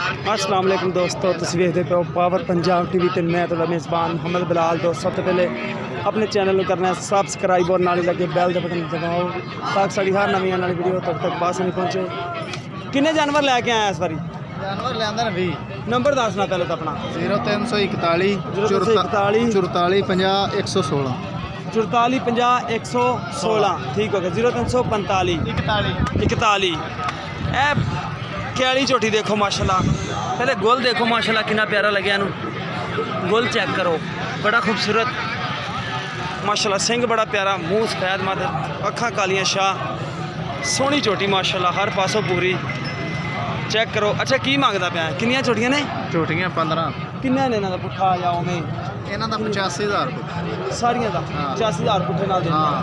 अस्सलाम वालेकुम दोस्तों, तुसीं वेखदे पे हो पावर पंजाब टीवी ते मैं तुहाडा मेज़बान मोहम्मद बिलाल। दोस्त सब तो पहले अपने चैनल को करना है सबसक्राइब और नाल लगे बैल के बटन दबाओ ताकि साड़ी हर नवी आने वाली वीडियो तब तक पास नहीं पहुँचे। किन्ने जानवर लैके आए इस बारी? जानवर लिया 20 नंबर दसना पहले तो अपना 0341 44 50 116 44 50 116। ठीक हो गया 0345 41। ए कैली झोटी देखो माशाल्लाह, पहले गोल देखो माशाल्लाह कितना प्यारा लगे इनू। गोल चेक करो, बड़ा खूबसूरत माशाल्लाह। सिंह बड़ा प्यारा, मुँह सफैद, माथे अखा कालियाँ शाह, सोहनी झोटी माशाल्लाह, हर पासों पूरी। चेक करो। अच्छा की मंगदा पाया? किन्नियां झोटियां ने? झोटियां 15। किन्ना ने इन्हां दा पुट्ठा जाओ में? इन्हां दा 85,000 सारियां दा 85,000 पुट्ठे नाल देना। हाँ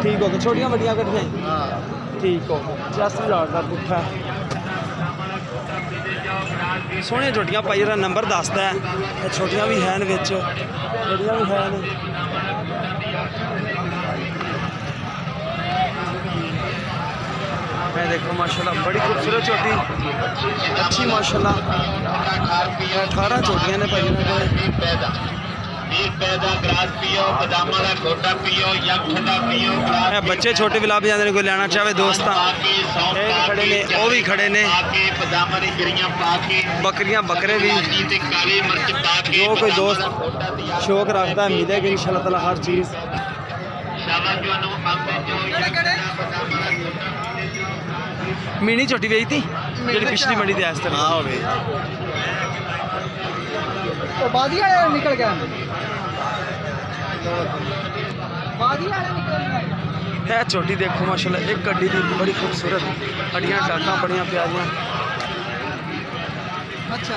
ठीक हो गया। छोटियां वड्डियां कट्ठियां? हाँ ठीक हो गया 85,000 का पुट्ठा। सोहनियां झोटियां पाई जरा नंबर दसदा है। छोटियां भी हैं विच, बड़ियां भी हैं। मैं देखो माशाल्लाह बड़ी खूबसूरत झोटी अच्छी माशाल्लाह। 18 झोटियां ने भाई बच्चे छोटे बिला भी जाते कोई लेना चाहे दोस्त खड़े ने, वो भी खड़े ने। बकरियां बकरे भी, जो कोई दोस्त शौक रखता है मिलेगी इंशाल्लाह ताला हर चीज़। मिनी झोटी बेची थी जी पिछली मंडी थी इस तरह निकल गया है। छोटी देखो माशाल्लाह, एक गड्डी थी बड़ी खूबसूरत, हड्डियां टाटा बड़ियां प्यारियां। अच्छा